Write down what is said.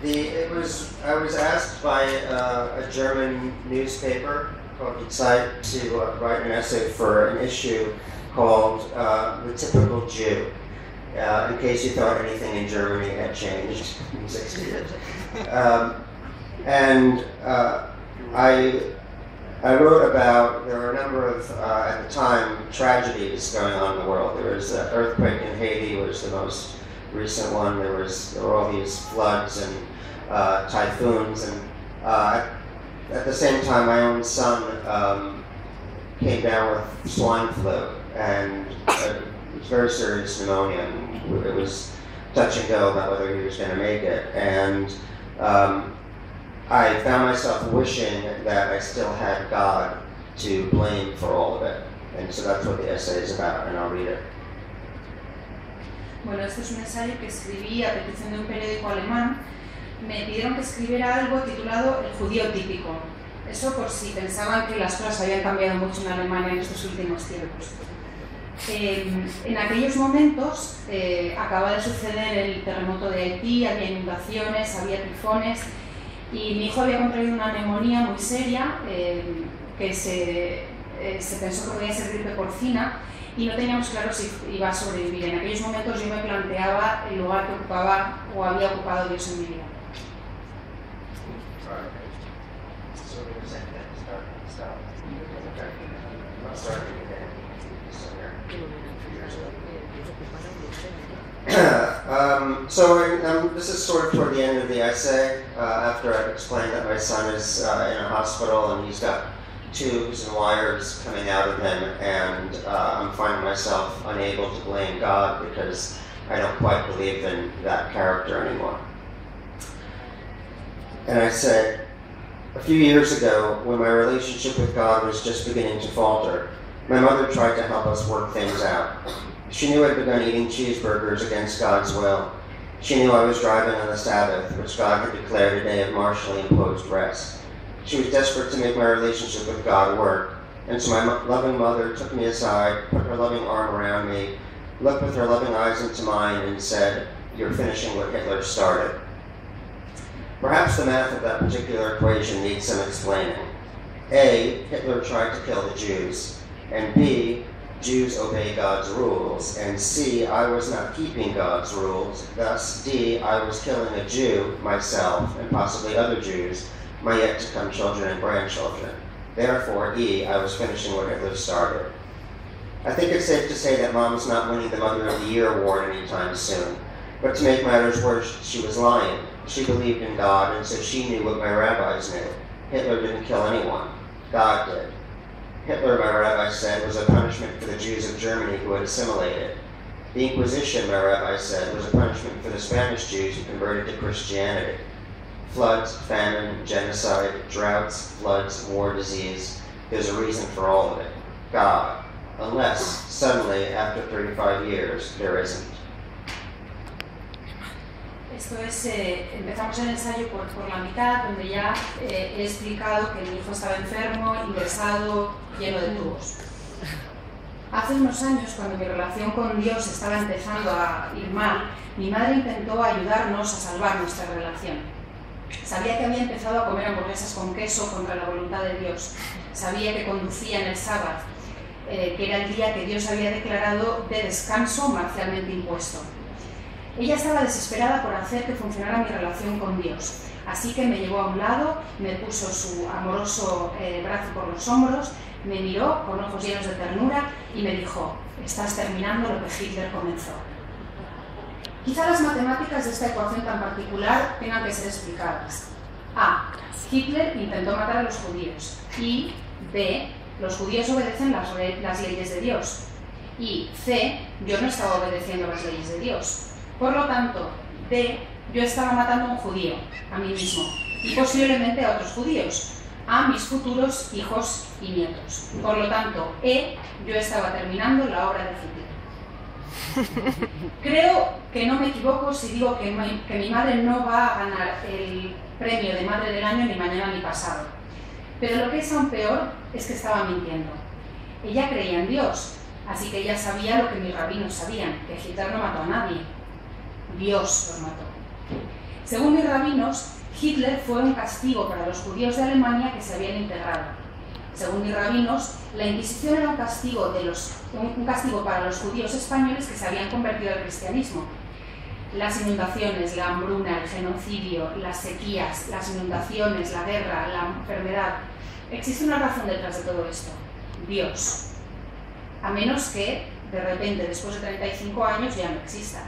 I was asked by a German newspaper called Die Zeit to write an essay for an issue called The Typical Jew, in case you thought anything in Germany had changed in 60 years. I wrote about, there were a number of, at the time, tragedies going on in the world. There was the earthquake in Haiti, was the most recent one. There were all these floods and typhoons, and at the same time, my own son came down with swine flu, and it was very serious pneumonia, and it was touch and go about whether he was going to make it. And I found myself wishing that I still had God to blame for all of it. And so that's what the essay is about, and I'll read it. Bueno, este es un ensayo que escribí a petición de un periódico alemán. Me pidieron que escribiera algo titulado El judío típico. Eso por si pensaban que las cosas habían cambiado mucho en Alemania en estos últimos tiempos. En aquellos momentos acaba de suceder el terremoto de Haití, había inundaciones, había tifones, y mi hijo había contraído una neumonía muy seria que se pensó que podía ser gripe porcina, y no teníamos claro si iba a sobrevivir. En aquellos momentos yo me planteaba el lugar que ocupaba o había ocupado Dios en mi vida. This is sort of toward the end of the essay, after I've explained that my son is in a hospital and he's got tubes and wires coming out of him, and I'm finding myself unable to blame God because I don't quite believe in that character anymore. And I said, a few years ago, when my relationship with God was just beginning to falter, my mother tried to help us work things out. She knew I'd begun eating cheeseburgers against God's will. She knew I was driving on the Sabbath, which God had declared a day of martially imposed rest. She was desperate to make my relationship with God work, and so my loving mother took me aside, put her loving arm around me, looked with her loving eyes into mine, and said, "You're finishing what Hitler started." Perhaps the math of that particular equation needs some explaining. A, Hitler tried to kill the Jews, and B, Jews obey God's rules, and C, I was not keeping God's rules, thus D, I was killing a Jew, myself, and possibly other Jews, my yet-to-come children and grandchildren. Therefore, E, I was finishing what Hitler started. I think it's safe to say that Mom's not winning the Mother of the Year award anytime soon, but to make matters worse, she was lying. She believed in God, and so she knew what my rabbis knew. Hitler didn't kill anyone. God did. Hitler, my rabbi said, was a punishment for the Jews of Germany who had assimilated. The Inquisition, my rabbi said, was a punishment for the Spanish Jews who converted to Christianity. Floods, famine, genocide, droughts, floods, war, disease. There's a reason for all of it. God. Unless, suddenly, after 35 years, there isn't. Esto es, empezamos el ensayo por la mitad, donde ya he explicado que mi hijo estaba enfermo, ingresado, lleno de tubos. Hace unos años, cuando mi relación con Dios estaba empezando a ir mal, mi madre intentó ayudarnos a salvar nuestra relación. Sabía que había empezado a comer hamburguesas con queso contra la voluntad de Dios. Sabía que conducía en el sábado, que era el día que Dios había declarado de descanso marcialmente impuesto. Ella estaba desesperada por hacer que funcionara mi relación con Dios, así que me llevó a un lado, me puso su amoroso brazo por los hombros, me miró con ojos llenos de ternura y me dijo: "Estás terminando lo que Hitler comenzó". Quizá las matemáticas de esta ecuación tan particular tengan que ser explicadas. A. Hitler intentó matar a los judíos. Y B. Los judíos obedecen las leyes de Dios. Y C. Yo no estaba obedeciendo las leyes de Dios. Por lo tanto, D, yo estaba matando a un judío, a mí mismo, y posiblemente a otros judíos, a mis futuros hijos y nietos. Por lo tanto, E, yo estaba terminando la obra de Hitler. Creo que no me equivoco si digo que mi madre no va a ganar el premio de Madre del Año ni mañana ni pasado. Pero lo que es aún peor es que estaba mintiendo. Ella creía en Dios, así que ella sabía lo que mis rabinos sabían, que Hitler no mató a nadie. Dios los mató. Según mis rabinos, Hitler fue un castigo para los judíos de Alemania que se habían integrado. Según mis rabinos, la Inquisición era un castigo para los judíos españoles que se habían convertido al cristianismo. Las inundaciones, la hambruna, el genocidio, las sequías, las inundaciones, la guerra, la enfermedad. Existe una razón detrás de todo esto: Dios. A menos que, de repente, después de 35 años, ya no exista.